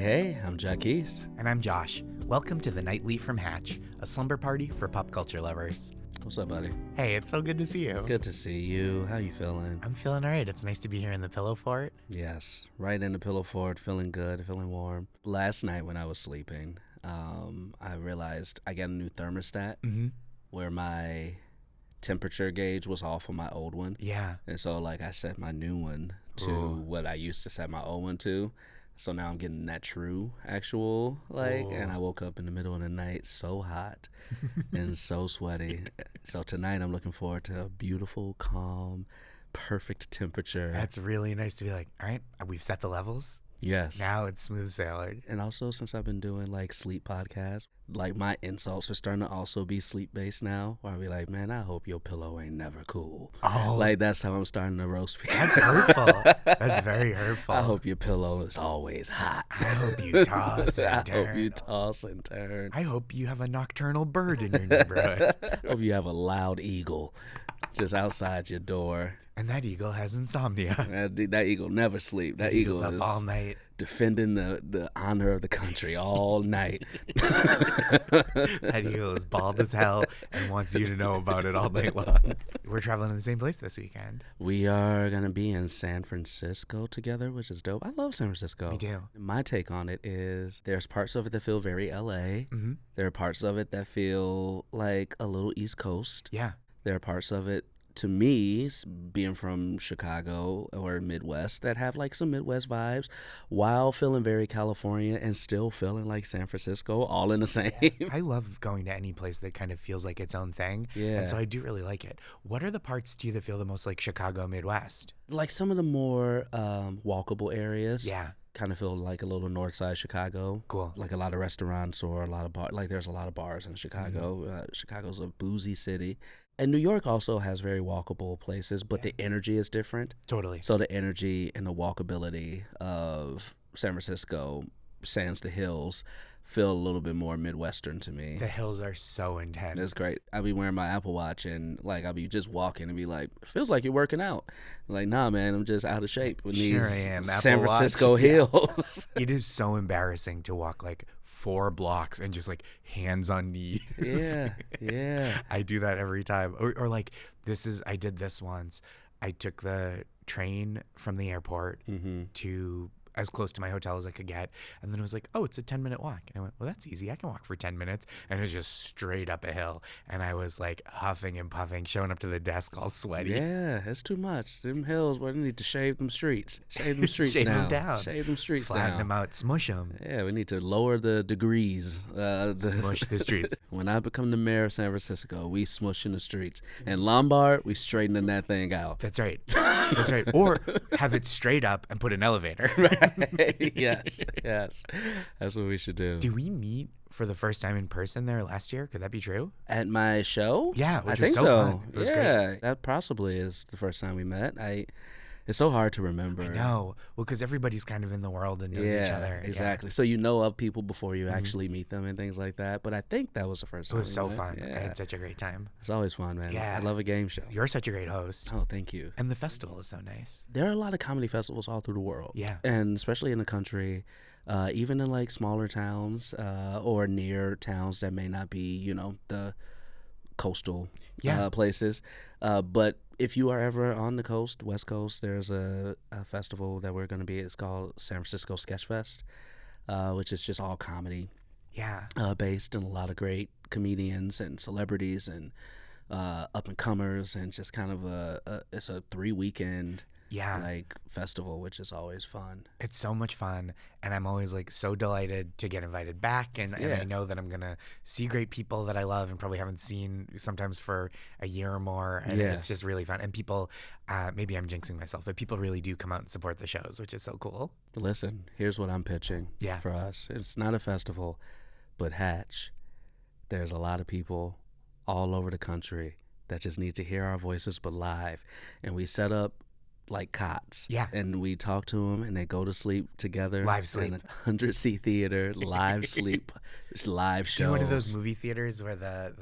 Hey, I'm Jackie's. And I'm Josh. Welcome to The Nightly from Hatch, a slumber party for pop culture lovers. What's up, buddy? Hey, it's so good to see you. Good to see you. How you feeling? I'm feeling all right. It's nice to be here in the pillow fort. Yes, right in the pillow fort, feeling good, feeling warm. Last night when I was sleeping, I realized I got a new thermostat where my temperature gauge was off on my old one. Yeah. And so, I set my new one to what I used to set my old one to. So now I'm getting that true, actual, and I woke up in the middle of the night so hot and so sweaty. So tonight I'm looking forward to a beautiful, calm, perfect temperature. That's really nice to be like, all right, we've set the levels. Yes. Now it's smooth sailing. And also, since I've been doing sleep podcasts, my insults are starting to also be sleep based now. Where I'll be like, man, I hope your pillow ain't never cool. Oh, that's how I'm starting to roast people. That's hurtful. That's very hurtful. I hope your pillow is always hot. I hope you toss and turn. I hope you toss and turn. I hope you have a nocturnal bird in your neighborhood. I hope you have a loud eagle just outside your door. And that eagle has insomnia. That eagle never sleep. That eagle up is all night, defending the honor of the country all night. That eagle is bald as hell and wants you to know about it all night long. We're traveling to the same place this weekend. We are going to be in San Francisco together, which is dope. I love San Francisco. Me too. My take on it is there's parts of it that feel very LA. Mm-hmm. There are parts of it that feel like a little East Coast. Yeah. There are parts of it, to me, being from Chicago or Midwest, that have some Midwest vibes while feeling very California and still feeling like San Francisco, all in the same. I love going to any place that kind of feels like its own thing. Yeah. And so I do really like it. What are the parts to you that feel the most like Chicago Midwest? Some of the more walkable areas. Yeah. Kind of feel like a little north side Chicago. Cool. A lot of restaurants or a lot of bars. There's a lot of bars in Chicago. Mm-hmm. Chicago's a boozy city. And New York also has very walkable places, but the energy is different. Totally. So the energy and the walkability of San Francisco, sans the hills, feel a little bit more Midwestern to me. The hills are so intense. It's great. I'll be wearing my Apple Watch and I'll be just walking and be like, feels like you're working out. I'm like, nah, man, I'm just out of shape with these San Francisco hills. It is so embarrassing to walk 4 blocks and just hands on knees. Yeah. I do that every time. Or I did this once. I took the train from the airport to as close to my hotel as I could get. And then it was like, oh, it's a 10-minute walk. And I went, well, that's easy. I can walk for 10 minutes. And it was just straight up a hill. And I was huffing and puffing, showing up to the desk all sweaty. Yeah, it's too much. Them hills, we need to shave them streets. Shave them streets Shave down. them down. Shave them streets Flatten down. them out. Smush them. Yeah, we need to lower the degrees. Smush the streets. When I become the mayor of San Francisco, we smush in the streets. And Lombard, we straightening that thing out. That's right. That's right. Or have it straight up and put an elevator. Right. Yes. That's what we should do. Do we meet for the first time in person there last year? Could that be true? At my show? Yeah, I which think was so fun. It was great. That possibly is the first time we met. It's so hard to remember. I know. Well, because everybody's kind of in the world and knows each other. Exactly. Yeah. So you know of people before you actually meet them and things like that. But I think that was the first time. It was so fun. Yeah. I had such a great time. It's always fun, man. Yeah. I love a game show. You're such a great host. Oh, thank you. And the festival is so nice. There are a lot of comedy festivals all through the world. Yeah. And especially in the country, even in smaller towns or near towns that may not be, the coastal places. But if you are ever on the coast, West Coast, there's a festival that we're going to be. It's called San Francisco Sketch Fest, which is just all comedy. Yeah. Based in a lot of great comedians and celebrities and up and comers, and just kind of it's a 3-weekend festival, which is always fun. It's so much fun, and I'm always so delighted to get invited back, and I know that I'm gonna see great people that I love and probably haven't seen sometimes for a year or more, and it's just really fun. And people, maybe I'm jinxing myself, but people really do come out and support the shows, which is so cool. Listen, here's what I'm pitching for us. It's not a festival, but Hatch. There's a lot of people all over the country that just need to hear our voices, but live, and we set up cots. Yeah. And we talk to them and they go to sleep together. Live sleep. In a 100-seat theater, live sleep, live shows. Do one of those movie theaters where the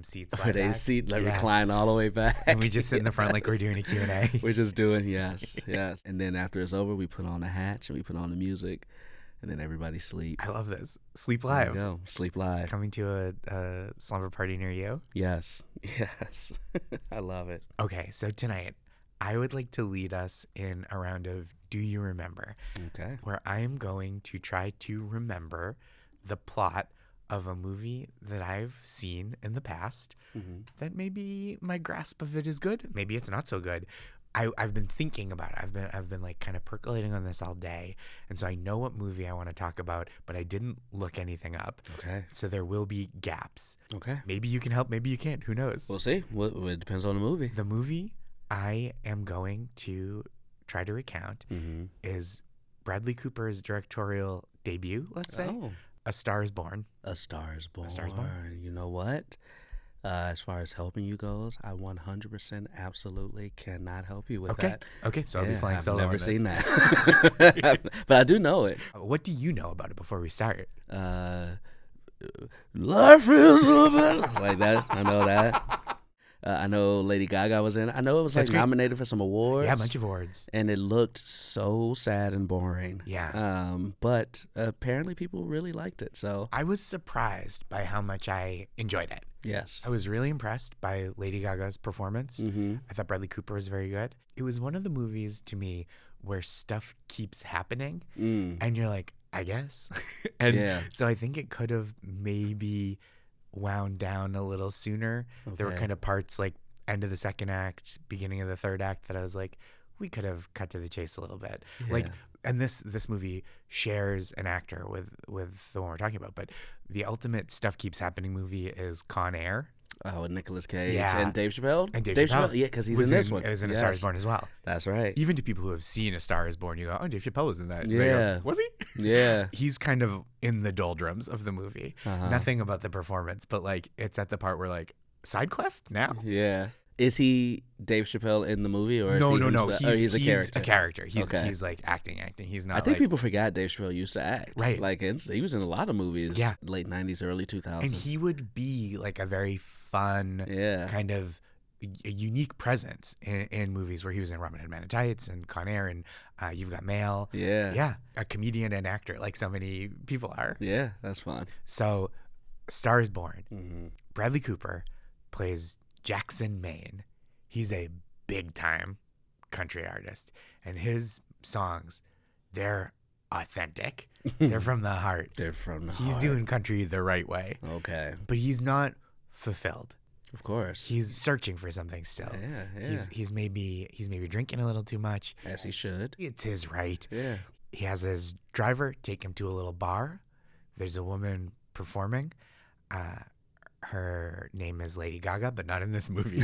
seats where they recline all the way back. And we just sit in the front like we're doing a Q&A. We're just doing, yes. And then after it's over, we put on the Hatch and we put on the music. And then everybody sleep. I love this. Sleep There Live. you go. Sleep live. Coming to a slumber party near you. Yes. Yes. I love it. Okay, so tonight I would like to lead us in a round of Do You Remember? Okay. Where I am going to try to remember the plot of a movie that I've seen in the past that maybe my grasp of it is good. Maybe it's not so good. I've been thinking about it. I've been like kind of percolating on this all day. And so I know what movie I want to talk about, but I didn't look anything up. Okay. So there will be gaps. Okay. Maybe you can help. Maybe you can't. Who knows? We'll see. It depends on the movie. The movie I am going to try to recount is Bradley Cooper's directorial debut, let's say. Oh. A Star is Born. A Star is Born. A Star is Born. You know what? As far as helping you goes, I 100% absolutely cannot help you with that. Okay, so I'll be flying solo. I've never seen that. But I do know it. What do you know about it before we start? Life is a bit like that. I know that. I know Lady Gaga was in it. I know it was like nominated for some awards. Yeah, a bunch of awards. And it looked so sad and boring. Yeah. But apparently people really liked it. So I was surprised by how much I enjoyed it. Yes. I was really impressed by Lady Gaga's performance. I thought Bradley Cooper was very good. It was one of the movies to me where stuff keeps happening and you're like, I guess. And so I think it could have maybe wound down a little sooner. There were kind of parts like end of the second act, beginning of the third act that I was like, we could have cut to the chase a little bit. Like, and this movie shares an actor with the one we're talking about, but the ultimate stuff keeps happening movie is Con Air. Oh, with Nicolas Cage and Dave Chappelle. And Dave Chappelle. Yeah, because he's in this one. He was in A Star is Born as well. That's right. Even to people who have seen A Star is Born, you go, oh, Dave Chappelle was in that. Yeah. Go, was he? Yeah. He's kind of in the doldrums of the movie. Nothing about the performance, but like it's at the part where like, side quest now? Yeah. Is he Dave Chappelle in the movie, or is no? He's a character. A character. He's like acting. He's not. I think people forgot Dave Chappelle used to act. Right. Like he was in a lot of movies. Yeah. Late '90s, early 2000s. And he would be like a very fun, kind of a unique presence in movies where he was in Robin Hood Men in Tights and Con Air and You've Got Mail. Yeah. A comedian and actor like so many people are. Yeah, that's fun. So, Star is Born. Bradley Cooper plays Jackson Maine. He's a big time country artist, and his songs, they're authentic. They're from the heart. They're from the heart. He's doing country the right way. Okay. But he's not fulfilled. Of course. He's searching for something still. Yeah. He's maybe drinking a little too much. As he should. It's his right. Yeah. He has his driver take him to a little bar. There's a woman performing. Her name is Lady Gaga, but not in this movie.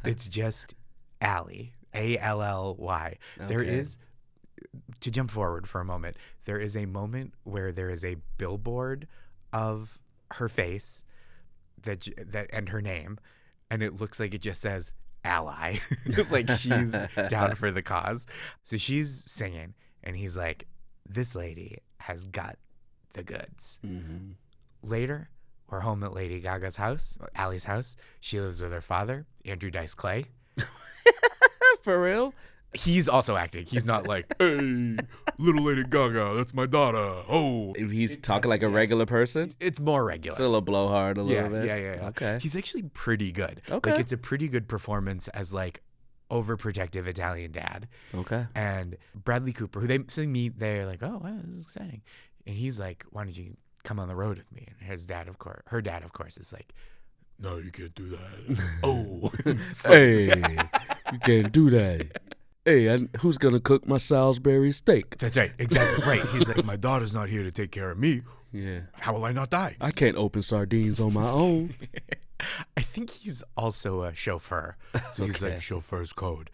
It's just Allie, Allly. Okay. There is, to jump forward for a moment, there is a moment where there is a billboard of her face that and her name, and it looks like it just says Ally, like she's down for the cause. So she's singing, and he's like, this lady has got the goods. Later, we're home at Lady Gaga's house, Allie's house. She lives with her father, Andrew Dice Clay. For real? He's also acting. He's not like, hey, little Lady Gaga, that's my daughter. Oh. He's talking like a regular person? It's more regular. Still a blowhard a little bit? Yeah. Okay. He's actually pretty good. Okay. Like, it's a pretty good performance as, like, overprotective Italian dad. Okay. And Bradley Cooper, who they meet, they're like, oh, wow, this is exciting. And he's like, why don't you come on the road with me? And her dad, of course, is like, no, you can't do that. Oh. Hey, you can't do that. Hey, who's going to cook my Salisbury steak? That's right. Exactly right. He's like, my daughter's not here to take care of me. Yeah. How will I not die? I can't open sardines on my own. I think he's also a chauffeur. So he's like, chauffeur's code.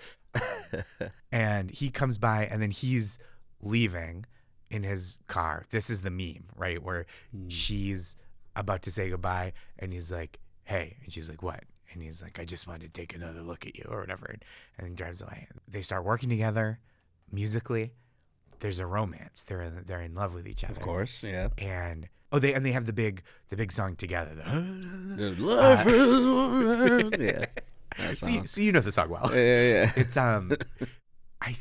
And he comes by, and then he's leaving in his car. This is the meme, right? Where she's about to say goodbye, and he's like, hey. And she's like, what? And he's like, I just wanted to take another look at you or whatever. And then he drives away. They start working together musically. There's a romance. They're in love with each other. Of course, yeah. And they have the big song together. Yeah. So you know the song well. Yeah. It's I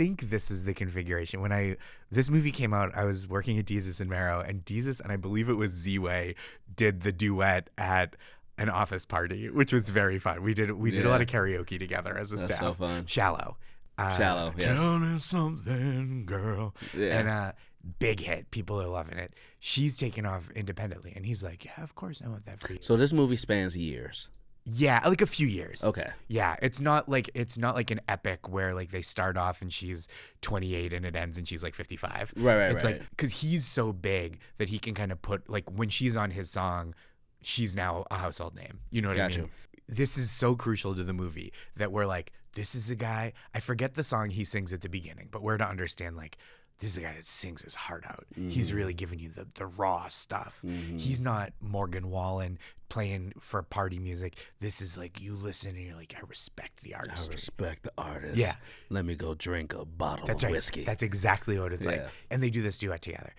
think this is the configuration. When this movie came out, I was working at Deezus and Marrow, and Deezus, and I believe it was Z-Way, did the duet at an office party, which was very fun. We did a lot of karaoke together as a staff. That's so fun. Shallow. Shallow, yes. Tell me something, girl. Yeah. And big hit. People are loving it. She's taken off independently, and he's like, yeah, of course I want that for you. So this movie spans years. Yeah, like a few years. Okay. Yeah, it's not like an epic where like they start off and she's 28 and it ends and she's like 55. Right. It's like because he's so big that he can kind of put like when she's on his song, she's now a household name. You know what I mean? This is so crucial to the movie that we're like, this is a guy. I forget the song he sings at the beginning, but we're to understand like this is a guy that sings his heart out. He's really giving you the raw stuff. He's not Morgan Wallen playing for party music. This is like you listen and you're like, I respect the artist. I respect the artist. Yeah. Let me go drink a bottle That's of right. whiskey. That's exactly what it's like. And they do this duet together.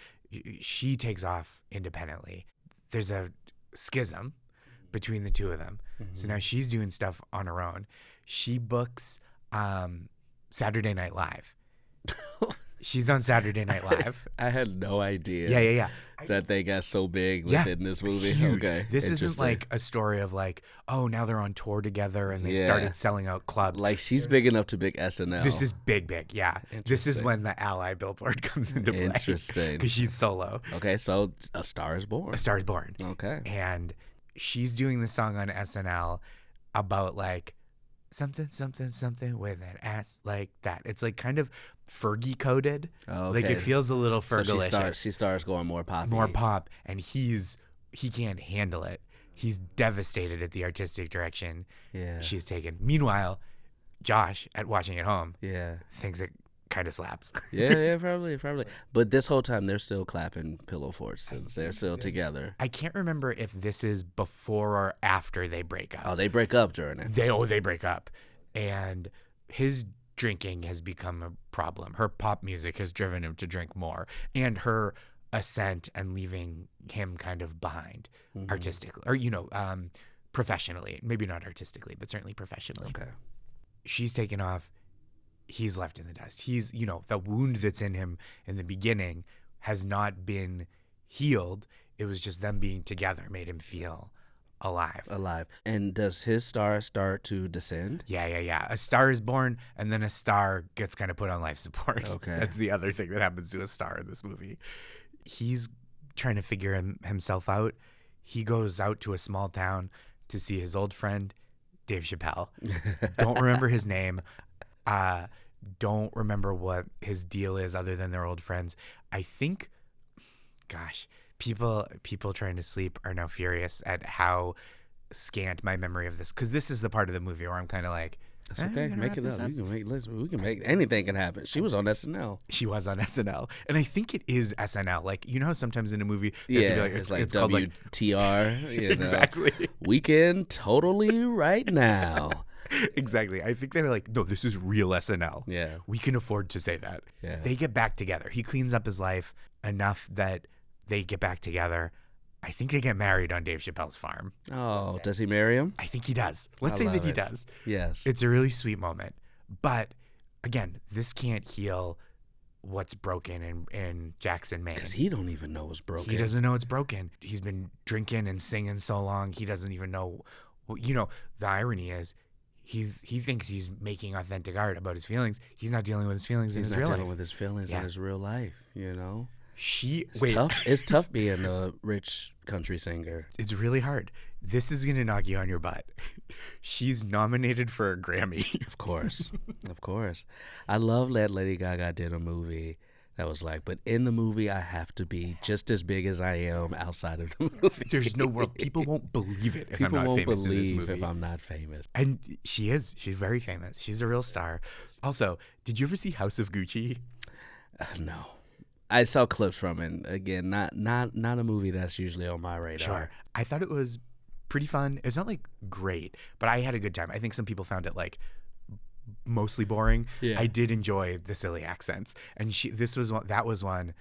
She takes off independently. There's a schism between the two of them. So now she's doing stuff on her own. She books Saturday Night Live. She's on Saturday Night Live. I had no idea. Yeah. That they got so big within this movie. Huge. Okay. This isn't like a story of like, oh, now they're on tour together and they've started selling out clubs. Like she's big enough to big SNL. This is big. Yeah. This is when the Ally billboard comes into play. Interesting. Because she's solo. Okay, so A Star is Born. A Star is Born. Okay. And she's doing the song on SNL about like something with an ass like that. It's like kind of Fergie coded. Oh, okay. Like it feels a little So Fergalicious. she starts going more pop. More pop, and he can't handle it. He's devastated at the artistic direction she's taken. Meanwhile, Josh, at watching at home, thinks it kind of slaps. yeah, probably. But this whole time they're still clapping pillow forts. They're still together. I can't remember if this is before or after they break up. Oh, they break up during it. They break up, and his drinking has become a problem. Her pop music has driven him to drink more, and her ascent and leaving him kind of behind artistically, or professionally. Maybe not artistically, but certainly professionally. Okay. She's taken off. He's left in the dust. He's, the wound that's in him in the beginning has not been healed. It was just them being together made him feel alive. And does his star start to descend? Yeah. A star is born, and then a star gets kind of put on life support. Okay. That's the other thing that happens to a star in this movie. He's trying to figure himself out. He goes out to a small town to see his old friend, Dave Chappelle. Don't remember his name. Don't remember what his deal is other than they're old friends. I think, gosh, people trying to sleep are now furious at how scant my memory of this, because this is the part of the movie where I'm kind of like, that's okay. Make it up. We can make anything can happen. She was on SNL. She was on SNL, and I think it is SNL. Like how sometimes in a movie you have to be like, it's called WTR. Exactly. Weekend totally right now. Exactly. I think they're like, no, this is real SNL. Yeah. We can afford to say that. Yeah. They get back together. He cleans up his life enough that they get back together. I think they get married on Dave Chappelle's farm. Oh, does he marry him? I think he does. Let's say that he does. Yes. It's a really sweet moment. But again, this can't heal what's broken in Jackson, Maine. Because he don't even know what's broken. He doesn't know it's broken. He's been drinking and singing so long, he doesn't even know. The irony is, he thinks he's making authentic art about his feelings. He's not dealing with his feelings in his real life. He's not dealing with his feelings in his real life, Tough. It's tough being a rich country singer. It's really hard. This is going to knock you on your butt. She's nominated for a Grammy. Of course. I love that Lady Gaga did a movie that was like, but in the movie, I have to be just as big as I am outside of the movie. There's no world. People won't believe it if I'm not famous in this movie. If I'm not famous. And she is. She's very famous. She's a real star. Also, did you ever see House of Gucci? No. I saw clips from it. Again, not a movie that's usually on my radar. Sure. I thought it was pretty fun. It's not like great, but I had a good time. I think some people found it like mostly boring. Yeah. I did enjoy the silly accents, and that was one.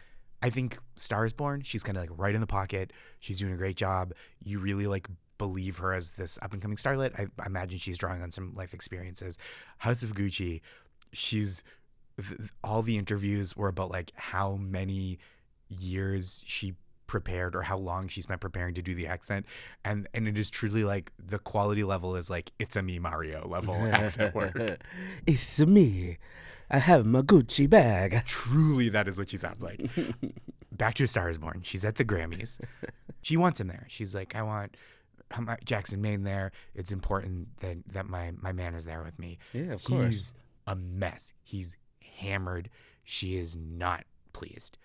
I think Star is Born. She's kind of like right in the pocket. She's doing a great job. You really like believe her as this up and coming starlet. I imagine she's drawing on some life experiences. House of Gucci, she's all the interviews were about like how many years she prepared or how long she spent preparing to do the accent, and it is truly like the quality level is like it's a me Mario level accent work. It's me. I have my Gucci bag. Truly, that is what she sounds like. Back to A Star Is Born. She's at the Grammys. She wants him there. She's like, I want Jackson Maine there. It's important that my man is there with me. Yeah, of course. He's a mess. He's hammered. She is not pleased.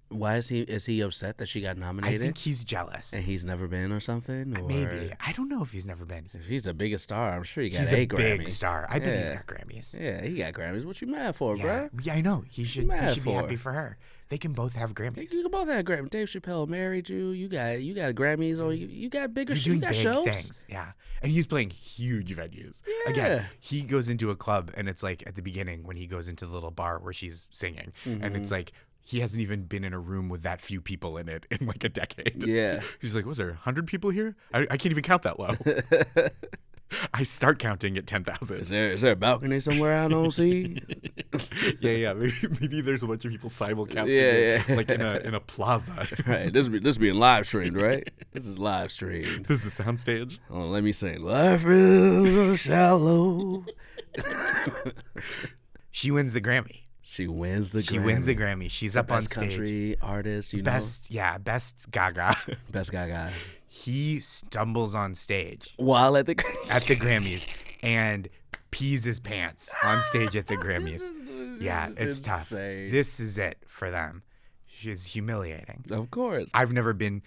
Why is he upset that she got nominated? I think he's jealous. And he's never been or something? Or Maybe. I don't know if he's never been. If he's the biggest star, I'm sure he got He's a a Grammy. big star. I bet he's got Grammys. Yeah, he got Grammys. What you mad for, bro? Yeah, I know. He should be happy for her. They can both have Grammys. You can both have Grammys. Dave Chappelle married you. You got Grammys, or you got bigger. You got big shows. Things. Yeah, and he's playing huge venues. Yeah. Again, he goes into a club, and it's like at the beginning when he goes into the little bar where she's singing, and it's like he hasn't even been in a room with that few people in it in like a decade. Yeah. He's like, was there 100 people here? I can't even count that low. I start counting at 10,000. Is there a balcony somewhere I don't see? Yeah. Maybe there's a bunch of people simulcasting like in a plaza. Right. This being live streamed, right? This is live streamed. This is the soundstage. Oh, let me sing. Life is shallow. She wins the Grammy. She wins the Grammy. She's up on best stage. Country artist, best Gaga. Best Gaga. He stumbles on stage while at the Grammys and pees his pants on stage at the Grammys. Yeah, it's tough. This is it for them. She's humiliating. Of course. I've never been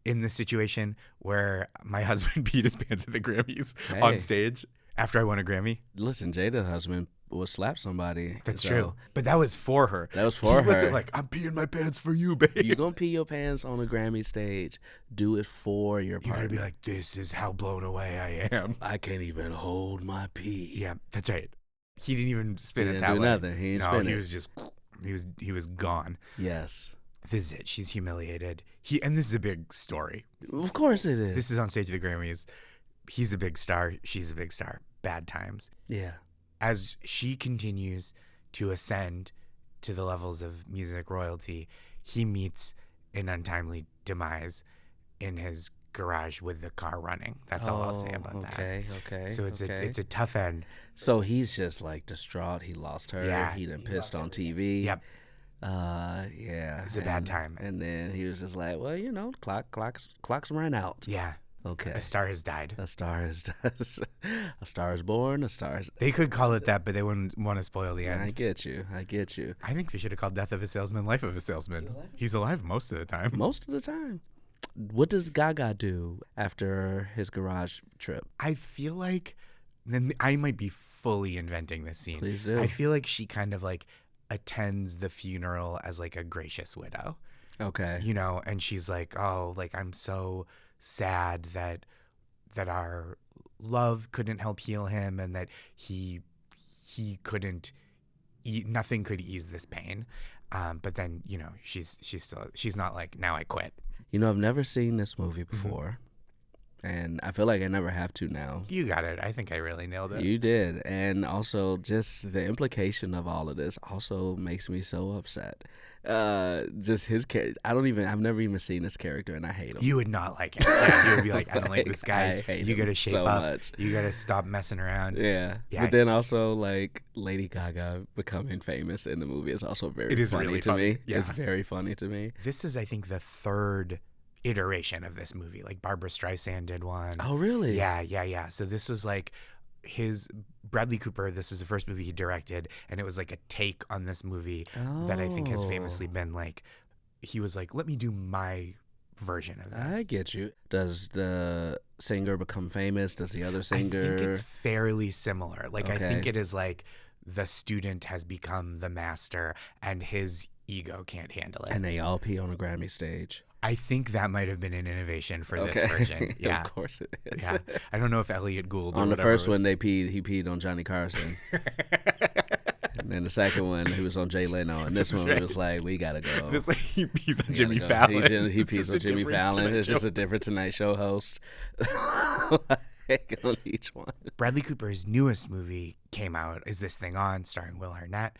in the situation where my husband peed his pants at the Grammys on stage after I won a Grammy. Listen, Jada's husband will slap somebody. That's true. But that was for her. That was for her. He wasn't like, I'm peeing my pants for you, babe. You gonna pee your pants on a Grammy stage. Do it for your partner. You gotta be like, this is how blown away I am. I can't even hold my pee. Yeah, that's right. He didn't even spin it that way. Nothing. He didn't spin it. He was just, he was gone. Yes. This is it. She's humiliated. And this is a big story. Of course it is. This is on stage at the Grammys. He's a big star. She's a big star. Bad times. Yeah. As she continues to ascend to the levels of music royalty, he meets an untimely demise in his garage with the car running. That's all I'll say about that. Okay. So it's a tough end. So he's just like distraught. He lost her. Yeah. He done pissed on TV. Yep. Yeah. It's a bad time. And then he was just like, well, clocks ran out. Yeah. Okay. A star has died. A star is born. A star is. They could call it that, but they wouldn't want to spoil the end. I get you. I think they should have called Death of a Salesman, Life of a Salesman. He's alive most of the time. Most of the time. What does Gaga do after his garage trip? I feel like, then I might be fully inventing this scene. Please do. I feel like she kind of like attends the funeral as like a gracious widow. Okay. You know, and she's like, oh, like I'm so sad that our love couldn't help heal him, and that he couldn't nothing could ease this pain. But then, you know, she's not like, now I quit. You know, I've never seen this movie before, and I feel like I never have to now. You got it. I think I really nailed it. You did. And also just the implication of all of this also makes me so upset. Just his character. I've never even seen this character, and I hate him. You would not like him. Yeah, you would be like, I don't like this guy. You got to shape so up. much. You got to stop messing around. Yeah. But then also, like, Lady Gaga becoming famous in the movie is also very funny really to funny. me. Yeah. It's very funny to me. This is, I think, the third iteration of this movie. Like Barbra Streisand did one. Oh, really? Yeah. So this was like Bradley Cooper, this is the first movie he directed, and it was like a take on this movie that I think has famously been like, he was like, let me do my version of this. I get you. Does the singer become famous? Does the other singer? I think it's fairly similar. Like, I think it is like the student has become the master and his ego can't handle it. And they all pee on a Grammy stage. I think that might have been an innovation for this version. Yeah. Of course it is. Yeah. I don't know if Elliot Gould on the first one he peed on Johnny Carson. And then the second one, he was on Jay Leno. And this one, it was like, we got to go. This like, he pees on Jimmy Fallon. He pees on Jimmy Fallon. It's just a different Tonight Show host. On each one. Bradley Cooper's newest movie came out, Is This Thing On?, starring Will Arnett.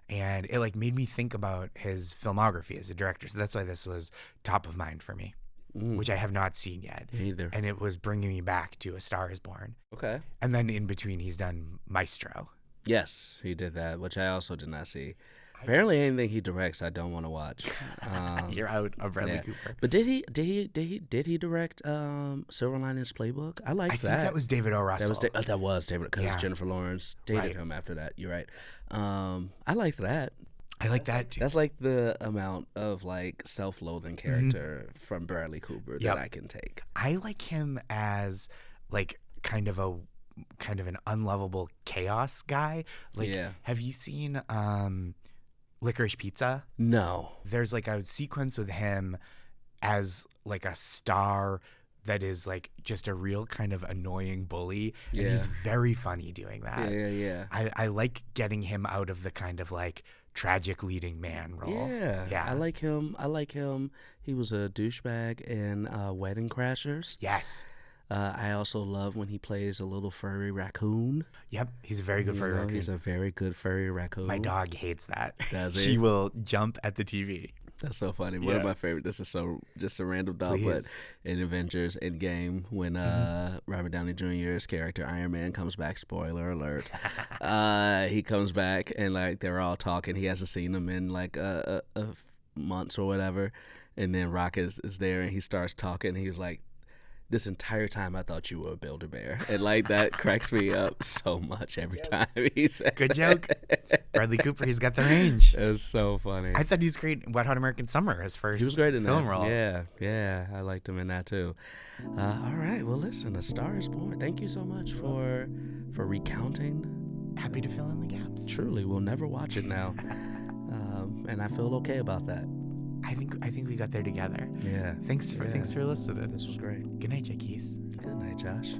and it like made me think about his filmography as a director. So that's why this was top of mind for me, which I have not seen yet. Either. And it was bringing me back to A Star Is Born. Okay. And then in between, he's done Maestro. Yes, he did that, which I also did not see. Apparently, anything he directs, I don't want to watch. You're out of Bradley Cooper. But did he direct Silver Linings Playbook? I liked that. I think that was David O. Russell. That was David, because Jennifer Lawrence dated him after that. You're right. I liked that. I like that too. That's like the amount of like self-loathing character from Bradley Cooper that I can take. I like him as like kind of an unlovable chaos guy. Like, have you seen Licorice Pizza? No. There's like a sequence with him as like a star that is like just a real kind of annoying bully, and he's very funny doing that. Yeah. I like getting him out of the kind of like tragic leading man role. Yeah. I like him. He was a douchebag in Wedding Crashers. Yes. I also love when he plays a little furry raccoon. Yep, he's a very good furry raccoon. He's a very good furry raccoon. My dog hates that. Does he? She will jump at the TV. That's so funny. One of my favorite. This is so just a random thought, but in Avengers Endgame, when Robert Downey Jr.'s character Iron Man comes back, spoiler alert, he comes back and like they're all talking. He hasn't seen them in like a months or whatever, and then Rocket is there and he starts talking. He's like, "This entire time I thought you were a Build-A-Bear," and like that cracks me up so much every time he says. Good joke. Bradley Cooper, he's got the range. It's so funny. I thought he was great in Wet Hot American Summer, his first He was great in film that. role. Yeah, I liked him in that too. All right, well, listen, A Star Is Born. Thank you so much for recounting. Happy to fill in the gaps. Truly, we'll never watch it now, and I feel okay about that. I think we got there together. Yeah. Thanks for listening. This was great. Good night, Jackies. Good night, Josh.